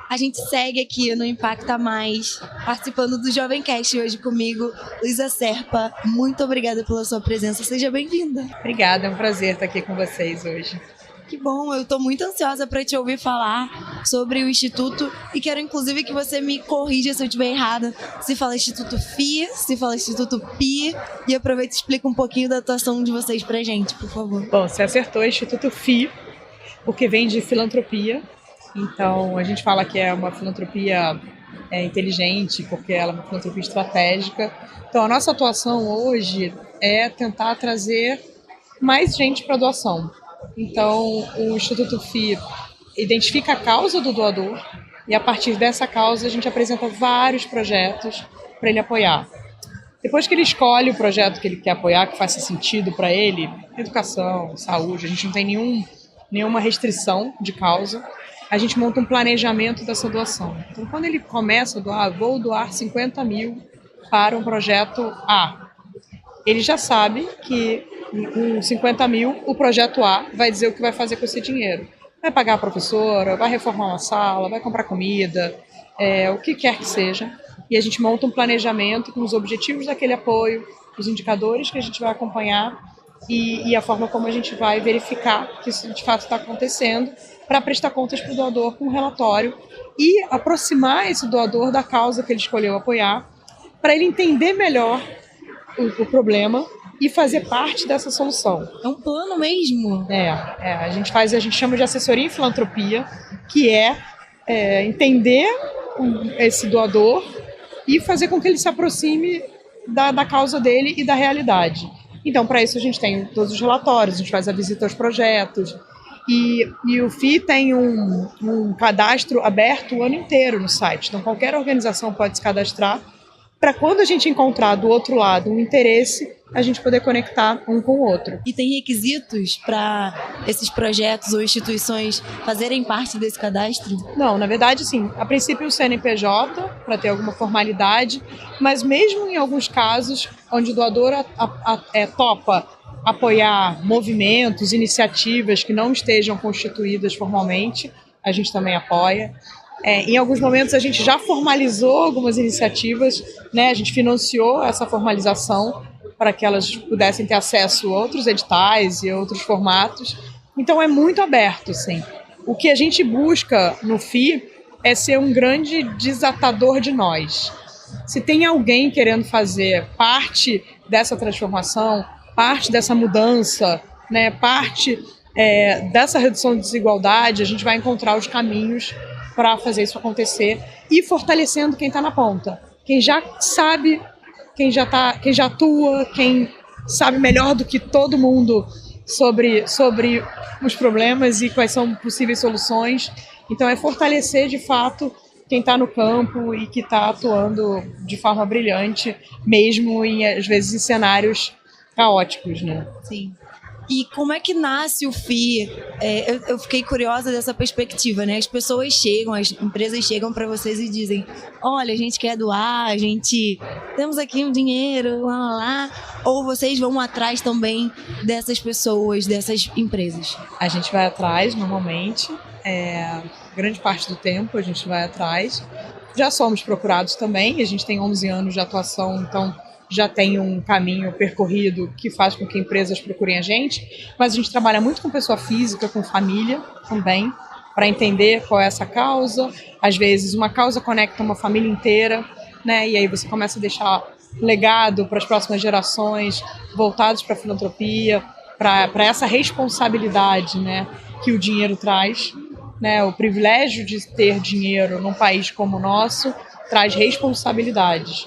A gente segue aqui no Impacta Mais, participando do Jovem Cast hoje comigo, Luísa Serpa. Muito obrigada pela sua presença, seja bem-vinda. Obrigada, é um prazer estar aqui com vocês hoje. Que bom, eu estou muito ansiosa para te ouvir falar sobre o Instituto e quero inclusive que você me corrija se eu estiver errada, se fala Instituto FI, se fala Instituto PI, e aproveita e explica um pouquinho da atuação de vocês pra gente, por favor. Bom, você acertou, Instituto FI, porque vem de filantropia, então a gente fala que é uma filantropia inteligente, porque ela é uma filantropia estratégica. Então a nossa atuação hoje é tentar trazer mais gente para a doação. Então, o Instituto FI identifica a causa do doador e, a partir dessa causa, a gente apresenta vários projetos para ele apoiar. Depois que ele escolhe o projeto que ele quer apoiar, que faça sentido para ele, educação, saúde, a gente não tem nenhuma restrição de causa, a gente monta um planejamento dessa doação. Então, quando ele começa a doar, vou doar 50 mil para um projeto A, ele já sabe que com 50 mil, o projeto A vai dizer o que vai fazer com esse dinheiro. Vai pagar a professora, vai reformar uma sala, vai comprar comida, o que quer que seja. E a gente monta um planejamento com os objetivos daquele apoio, os indicadores que a gente vai acompanhar e a forma como a gente vai verificar que isso de fato está acontecendo para prestar contas para o doador com um relatório e aproximar esse doador da causa que ele escolheu apoiar para ele entender melhor o problema e fazer parte dessa solução. É um plano mesmo? A gente chama de assessoria em filantropia, que é entender esse doador e fazer com que ele se aproxime da causa dele e da realidade. Então, para isso a gente tem todos os relatórios, a gente faz a visita aos projetos e o FI tem um cadastro aberto o ano inteiro no site. Então, qualquer organização pode se cadastrar para quando a gente encontrar do outro lado um interesse, a gente poder conectar um com o outro. E tem requisitos para esses projetos ou instituições fazerem parte desse cadastro? Não, na verdade, sim. A princípio, o CNPJ, para ter alguma formalidade, mas mesmo em alguns casos onde o doador topa apoiar movimentos, iniciativas que não estejam constituídas formalmente, a gente também apoia. Em alguns momentos a gente já formalizou algumas iniciativas, né? A gente financiou essa formalização para que elas pudessem ter acesso a outros editais e outros formatos. Então é muito aberto, sim. O que a gente busca no FI é ser um grande desatador de nós. Se tem alguém querendo fazer parte dessa transformação, parte dessa mudança, né? Parte dessa redução de desigualdade, a gente vai encontrar os caminhos para fazer isso acontecer e fortalecendo quem está na ponta. Quem já sabe, quem já atua, quem sabe melhor do que todo mundo sobre os problemas e quais são possíveis soluções. Então é fortalecer de fato quem está no campo e que está atuando de forma brilhante, mesmo às vezes em cenários caóticos, né? Sim. E como é que nasce o FI? Eu fiquei curiosa dessa perspectiva, né? As pessoas chegam, as empresas chegam para vocês e dizem: olha, a gente quer doar, temos aqui um dinheiro, lá, lá, lá. Ou vocês vão atrás também dessas pessoas, dessas empresas? A gente vai atrás, normalmente. Grande parte do tempo a gente vai atrás. Já somos procurados também, a gente tem 11 anos de atuação, então já tem um caminho percorrido que faz com que empresas procurem a gente, mas a gente trabalha muito com pessoa física, com família também, para entender qual é essa causa. Às vezes uma causa conecta uma família inteira, né? E aí você começa a deixar legado para as próximas gerações, voltados para a filantropia, para essa responsabilidade, né, que o dinheiro traz, né? O privilégio de ter dinheiro num país como o nosso traz responsabilidades.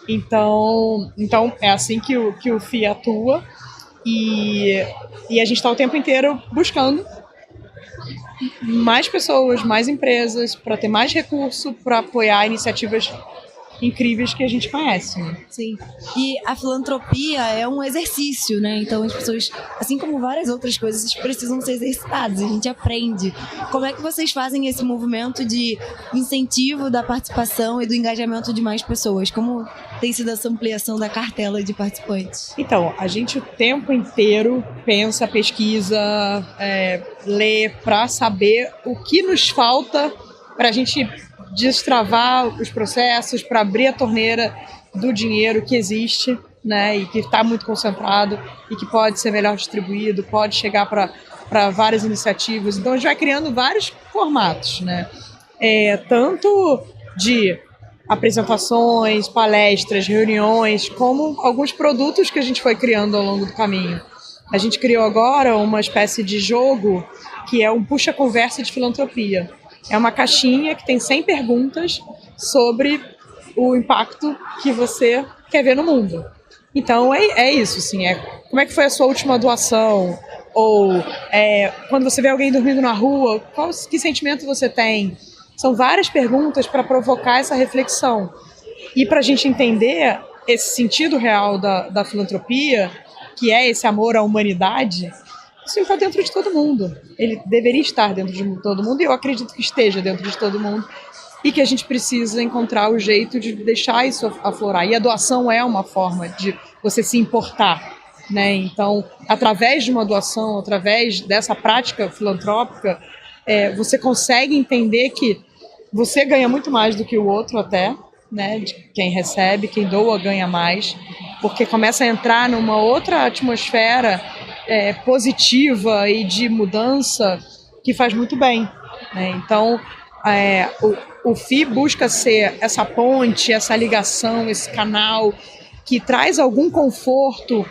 Então é assim que o FI atua e a gente está o tempo inteiro buscando mais pessoas, mais empresas, para ter mais recurso, para apoiar iniciativas incríveis que a gente conhece. Né? Sim. E a filantropia é um exercício, né? Então as pessoas, assim como várias outras coisas, precisam ser exercitadas, a gente aprende. Como é que vocês fazem esse movimento de incentivo da participação e do engajamento de mais pessoas? Como tem sido essa ampliação da cartela de participantes? Então, a gente o tempo inteiro pensa, pesquisa, lê para saber o que nos falta para a gente destravar os processos, para abrir a torneira do dinheiro que existe, né, e que está muito concentrado e que pode ser melhor distribuído, pode chegar para várias iniciativas. Então a gente vai criando vários formatos, né, tanto de apresentações, palestras, reuniões, como alguns produtos que a gente foi criando ao longo do caminho. A gente criou agora uma espécie de jogo que é um puxa-conversa de filantropia. É uma caixinha que tem 100 perguntas sobre o impacto que você quer ver no mundo. Então é isso, assim, como é que foi a sua última doação? Ou quando você vê alguém dormindo na rua, que sentimento você tem? São várias perguntas para provocar essa reflexão. E para a gente entender esse sentido real da filantropia, que é esse amor à humanidade, isso está dentro de todo mundo. Ele deveria estar dentro de todo mundo e eu acredito que esteja dentro de todo mundo e que a gente precisa encontrar o jeito de deixar isso aflorar. E a doação é uma forma de você se importar, né? Então, através de uma doação, através dessa prática filantrópica, você consegue entender que você ganha muito mais do que o outro até, né? De quem recebe, quem doa ganha mais, porque começa a entrar numa outra atmosfera positiva e de mudança que faz muito bem, né? Então, o FI busca ser essa ponte, essa ligação, esse canal que traz algum conforto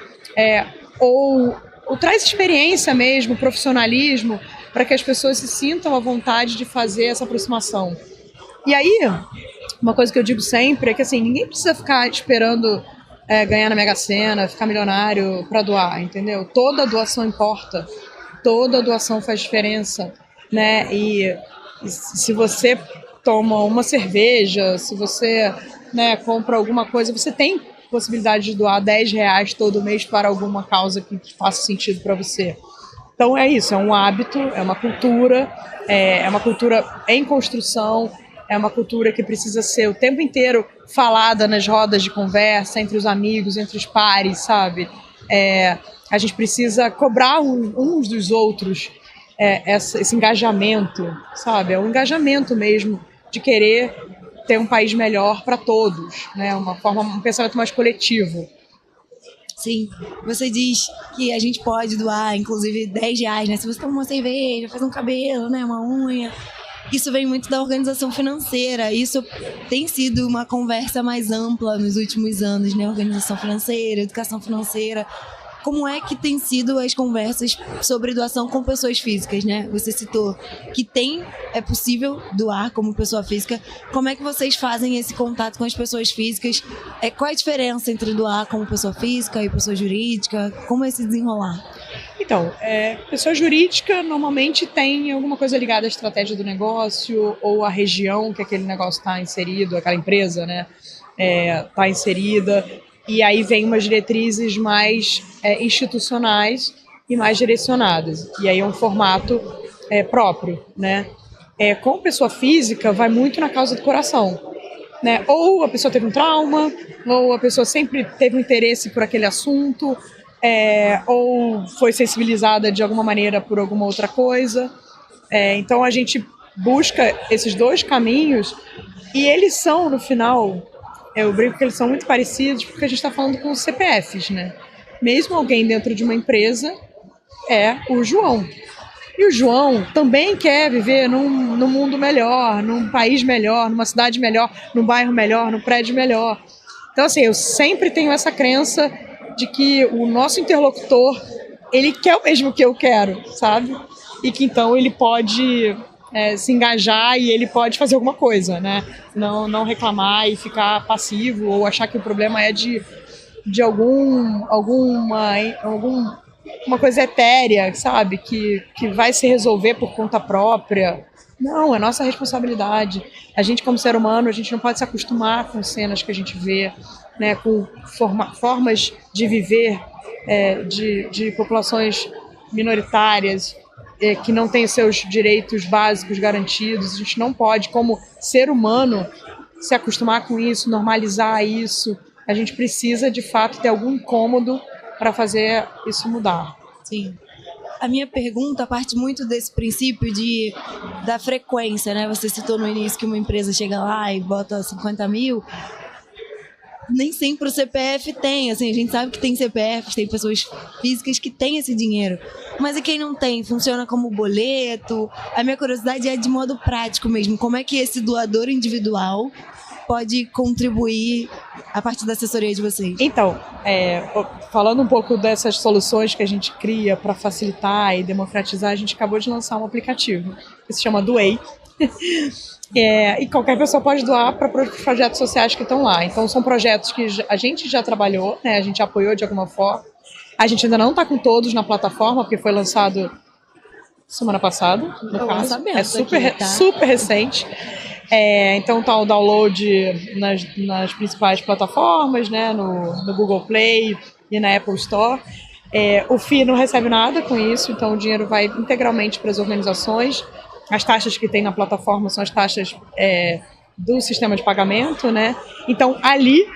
ou traz experiência mesmo, profissionalismo, para que as pessoas se sintam à vontade de fazer essa aproximação. E aí, uma coisa que eu digo sempre é que assim, ninguém precisa ficar esperando ganhar na Mega Sena, ficar milionário para doar, entendeu? Toda doação importa, toda doação faz diferença, né? E se você toma uma cerveja, se você, né, compra alguma coisa, você tem possibilidade de doar R$10 todo mês para alguma causa que faça sentido para você. Então é isso, é um hábito, é uma cultura em construção, é uma cultura que precisa ser o tempo inteiro falada nas rodas de conversa, entre os amigos, entre os pares, sabe? A gente precisa cobrar uns dos outros esse engajamento, sabe? É um engajamento mesmo de querer ter um país melhor para todos, né? Um pensamento mais coletivo. Sim, você diz que a gente pode doar, inclusive, R$10, né? Se você toma uma cerveja, faz um cabelo, né? Uma unha. Isso vem muito da organização financeira. Isso tem sido uma conversa mais ampla nos últimos anos, né? Organização financeira, educação financeira. Como é que tem sido as conversas sobre doação com pessoas físicas, né? Você citou que é possível doar como pessoa física. Como é que vocês fazem esse contato com as pessoas físicas? Qual é a diferença entre doar como pessoa física e pessoa jurídica? Como é se desenrolar? Então, pessoa jurídica normalmente tem alguma coisa ligada à estratégia do negócio ou à região que aquele negócio está inserido, aquela empresa, né, está inserida. E aí vem umas diretrizes mais institucionais e mais direcionadas. E aí é um formato próprio, né? Com pessoa física, vai muito na causa do coração, né? Ou a pessoa teve um trauma, ou a pessoa sempre teve um interesse por aquele assunto, ou foi sensibilizada de alguma maneira por alguma outra coisa. Então a gente busca esses dois caminhos e eles são, no final... Eu brinco que eles são muito parecidos porque a gente está falando com os CPFs, né? Mesmo alguém dentro de uma empresa é o João. E o João também quer viver num mundo melhor, num país melhor, numa cidade melhor, num bairro melhor, num prédio melhor. Então, assim, eu sempre tenho essa crença de que o nosso interlocutor, ele quer o mesmo que eu quero, sabe? E que então ele pode... se engajar e ele pode fazer alguma coisa, né? Não reclamar e ficar passivo ou achar que o problema é de alguma coisa etérea, sabe? Que vai se resolver por conta própria. Não, é nossa responsabilidade. A gente, como ser humano, a gente não pode se acostumar com cenas que a gente vê, né? Com formas de viver de populações minoritárias, que não tem seus direitos básicos garantidos. A gente não pode, como ser humano, se acostumar com isso, normalizar isso. A gente precisa, de fato, ter algum incômodo para fazer isso mudar. Sim. a minha pergunta parte muito desse princípio da frequência, né? Você citou no início que uma empresa chega lá e bota 50 mil. Nem sempre o CPF tem, assim, a gente sabe que tem CPFs, tem pessoas físicas que têm esse dinheiro, mas e quem não tem? Funciona como boleto? A minha curiosidade é de modo prático mesmo, como é que esse doador individual pode contribuir a partir da assessoria de vocês? Então, falando um pouco dessas soluções que a gente cria para facilitar e democratizar, a gente acabou de lançar um aplicativo que se chama Doei. E qualquer pessoa pode doar para projetos sociais que estão lá. Então, são projetos que a gente já trabalhou, né? A gente apoiou de alguma forma. A gente ainda não está com todos na plataforma, porque foi lançado semana passada, no caso. É super recente. Então, está o download nas principais plataformas, né? No Google Play e na Apple Store. O FII não recebe nada com isso, então o dinheiro vai integralmente para as organizações. As taxas que tem na plataforma são as taxas do sistema de pagamento, né? Então, ali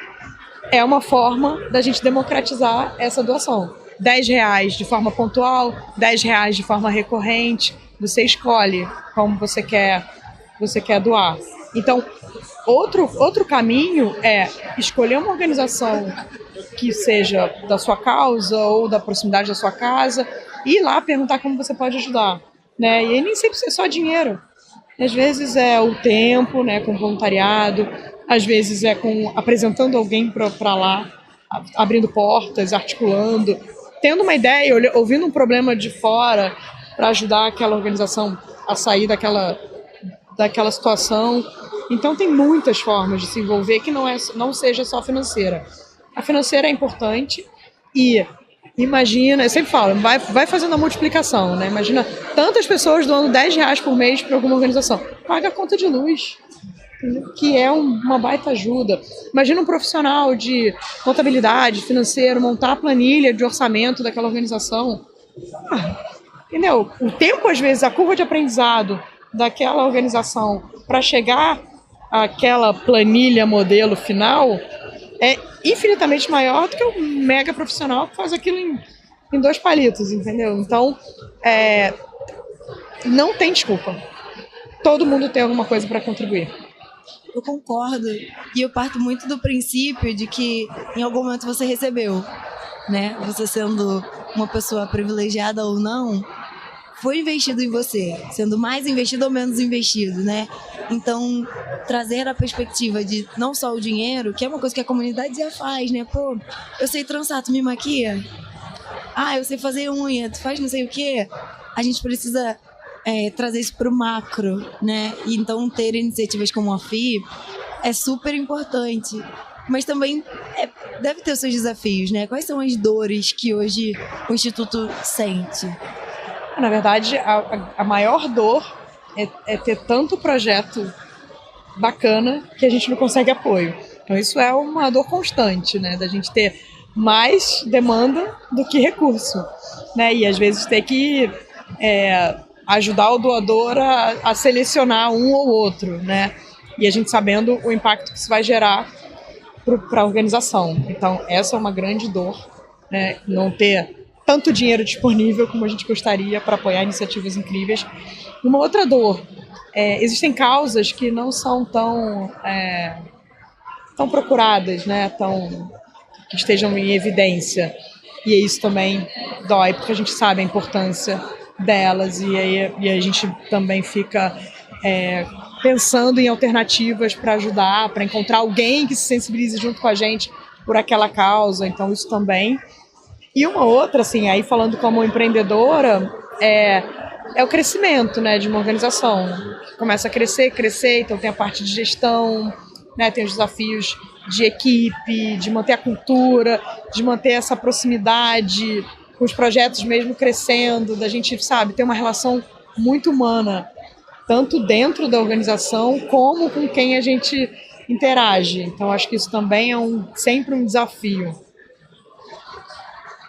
é uma forma da gente democratizar essa doação. R$10 de forma pontual, R$10 de forma recorrente. Você escolhe como você quer doar. Então, outro caminho é escolher uma organização que seja da sua causa ou da proximidade da sua casa e ir lá perguntar como você pode ajudar. Né? E aí nem sempre é só dinheiro. Às vezes é o tempo, né, com voluntariado, às vezes é apresentando alguém para lá, abrindo portas, articulando, tendo uma ideia, ouvindo um problema de fora para ajudar aquela organização a sair daquela situação. Então tem muitas formas de se envolver que não seja só financeira. A financeira é importante e imagina, eu sempre falo, vai fazendo a multiplicação, né? Imagina tantas pessoas doando R$10 por mês para alguma organização. Paga a conta de luz, que é uma baita ajuda. Imagina um profissional de contabilidade, financeiro, montar a planilha de orçamento daquela organização. Entendeu? O tempo, às vezes, a curva de aprendizado daquela organização para chegar àquela planilha modelo final é infinitamente maior do que um mega profissional que faz aquilo em 2 palitos, entendeu? Então, não tem desculpa. Todo mundo tem alguma coisa para contribuir. Eu concordo. E eu parto muito do princípio de que em algum momento você recebeu, né? Você sendo uma pessoa privilegiada ou não, foi investido em você, sendo mais investido ou menos investido, né? Então, trazer a perspectiva de não só o dinheiro, que é uma coisa que a comunidade já faz, né? Pô, eu sei trançar, tu me maquia? Eu sei fazer unha, tu faz não sei o quê? A gente precisa trazer isso para o macro, né? E então, ter iniciativas como a FII é super importante. Mas também deve ter os seus desafios, né? Quais são as dores que hoje o Instituto sente? Na verdade, a maior dor é ter tanto projeto bacana que a gente não consegue apoio. Então isso é uma dor constante, né? Da gente ter mais demanda do que recurso, né? E às vezes ter que ajudar o doador a selecionar um ou outro, né? E a gente sabendo o impacto que isso vai gerar para a organização. Então essa é uma grande dor, né? Não ter tanto dinheiro disponível como a gente gostaria para apoiar iniciativas incríveis. Uma outra dor, existem causas que não são tão procuradas, né? Que estejam em evidência. E isso também dói, porque a gente sabe a importância delas e a gente também fica pensando em alternativas para ajudar, para encontrar alguém que se sensibilize junto com a gente por aquela causa. Então isso também. E uma outra, assim, aí falando como empreendedora, é o crescimento, né, de uma organização. Começa a crescer, então tem a parte de gestão, né, tem os desafios de equipe, de manter a cultura, de manter essa proximidade com os projetos mesmo crescendo, da gente, sabe, ter uma relação muito humana, tanto dentro da organização como com quem a gente interage. Então acho que isso também é sempre um desafio.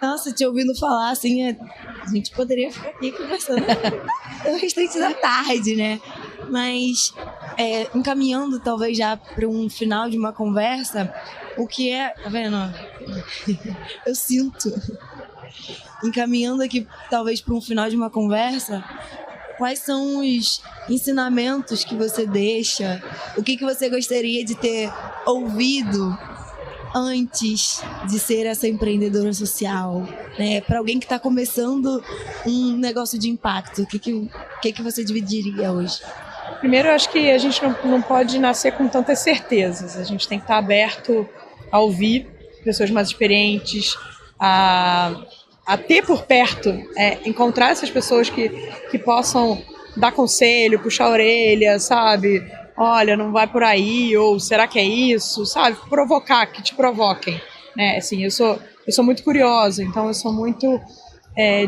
Nossa, te ouvindo falar, assim, a gente poderia ficar aqui conversando o restante da tarde, né? Mas, encaminhando talvez já para um final de uma conversa, o que tá vendo? Eu sinto encaminhando aqui talvez para um final de uma conversa, quais são os ensinamentos que você deixa? O que você gostaria de ter ouvido antes de ser essa empreendedora social, né? Para alguém que está começando um negócio de impacto, o que você dividiria hoje? Primeiro, eu acho que a gente não pode nascer com tantas certezas. A gente tem que estar aberto a ouvir pessoas mais experientes, a ter por perto, encontrar essas pessoas que possam dar conselho, puxar a orelha, sabe? Olha, não vai por aí, ou será que é isso, sabe? Provocar, que te provoquem, né? Assim, eu sou muito curiosa, então eu sou muito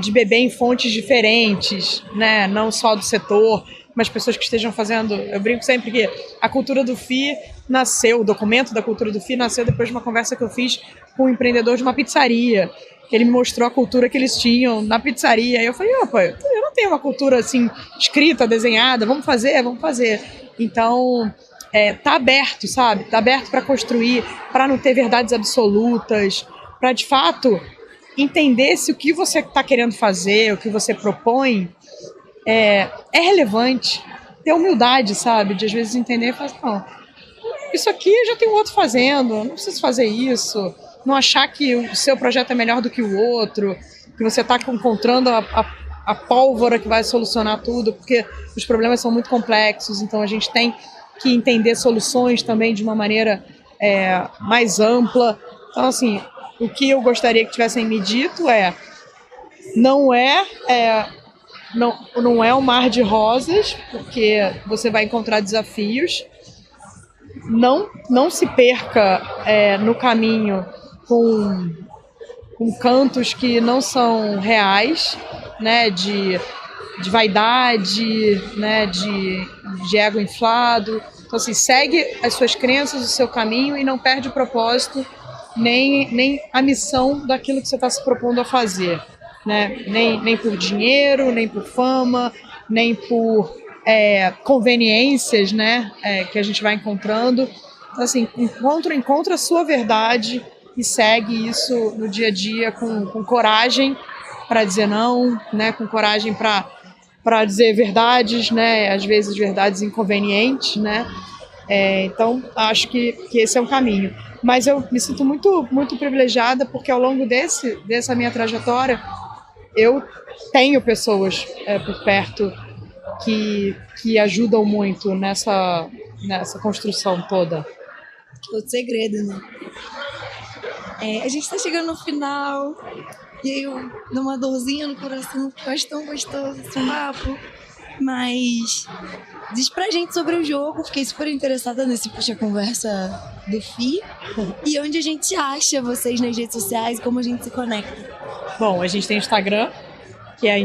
de beber em fontes diferentes, né? Não só do setor, mas pessoas que estejam fazendo. Eu brinco sempre que a cultura do FI nasceu, o documento da cultura do FI nasceu depois de uma conversa que eu fiz com um empreendedor de uma pizzaria. Ele me mostrou a cultura que eles tinham na pizzaria. E eu falei, opa, eu não tenho uma cultura assim, escrita, desenhada, vamos fazer. Então, tá aberto, sabe? Tá aberto para construir, para não ter verdades absolutas, para de fato entender se o que você está querendo fazer, o que você propõe, é relevante. Ter humildade, sabe? De às vezes entender e falar, não, isso aqui já tem um outro fazendo, não preciso fazer isso. Não achar que o seu projeto é melhor do que o outro, que você está encontrando a pólvora que vai solucionar tudo, porque os problemas são muito complexos, então a gente tem que entender soluções também de uma maneira mais ampla. Então, assim, o que eu gostaria que tivessem me dito não é um mar de rosas, porque você vai encontrar desafios. Não se perca no caminho com cantos que não são reais, né, de vaidade, né, de ego inflado. Então, assim, segue as suas crenças, o seu caminho e não perde o propósito nem a missão daquilo que você está se propondo a fazer, né? Nem por dinheiro, nem por fama, nem por conveniências, né, que a gente vai encontrando. Então, assim, encontra a sua verdade e segue isso no dia a dia com coragem para dizer não, né, com coragem para dizer verdades, né, às vezes verdades inconvenientes, né. Então, acho que esse é um caminho. Mas eu me sinto muito, muito privilegiada porque ao longo dessa minha trajetória eu tenho pessoas por perto que ajudam muito nessa construção toda. O segredo, né? A gente tá chegando no final e aí eu dou uma dorzinha no coração, porque eu acho tão gostoso esse papo. Mas diz pra gente sobre o jogo, fiquei super interessada nesse Puxa Conversa do FI. E onde a gente acha vocês nas redes sociais e como a gente se conecta? Bom, a gente tem o Instagram, que é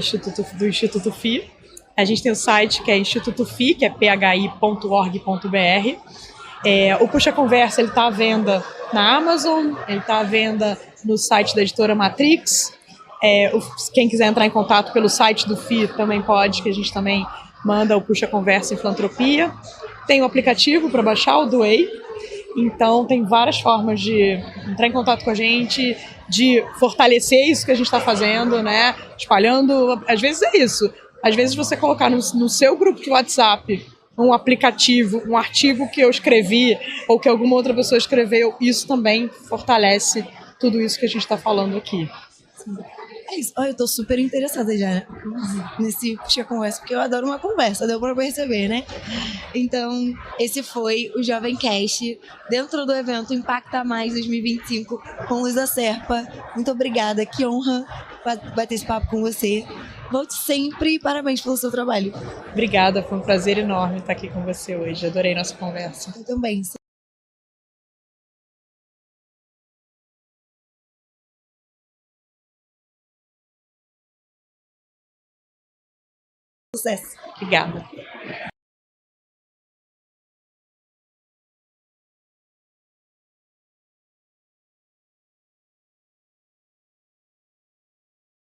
do Instituto FI. A gente tem o site, que é Instituto FI, que é phi.org.br. O Puxa Conversa, ele está à venda na Amazon, ele está à venda no site da editora Matrix. Quem quiser entrar em contato pelo site do FI também pode, que a gente também manda o Puxa Conversa em Filantropia. Tem o aplicativo para baixar, o Doei. Então, tem várias formas de entrar em contato com a gente, de fortalecer isso que a gente está fazendo, né? Espalhando. Às vezes é isso. Às vezes você colocar no seu grupo de WhatsApp um aplicativo, um artigo que eu escrevi ou que alguma outra pessoa escreveu, isso também fortalece tudo isso que a gente está falando aqui. É isso. Eu tô super interessada já nesse Puxa Conversa, porque eu adoro uma conversa, deu pra perceber, né? Então, esse foi o Jovem Cast, dentro do evento Impacta Mais 2025, com Luísa Serpa. Muito obrigada, que honra bater esse papo com você. Volte sempre e parabéns pelo seu trabalho. Obrigada, foi um prazer enorme estar aqui com você hoje. Adorei nossa conversa. Eu também. Sucesso. Obrigada.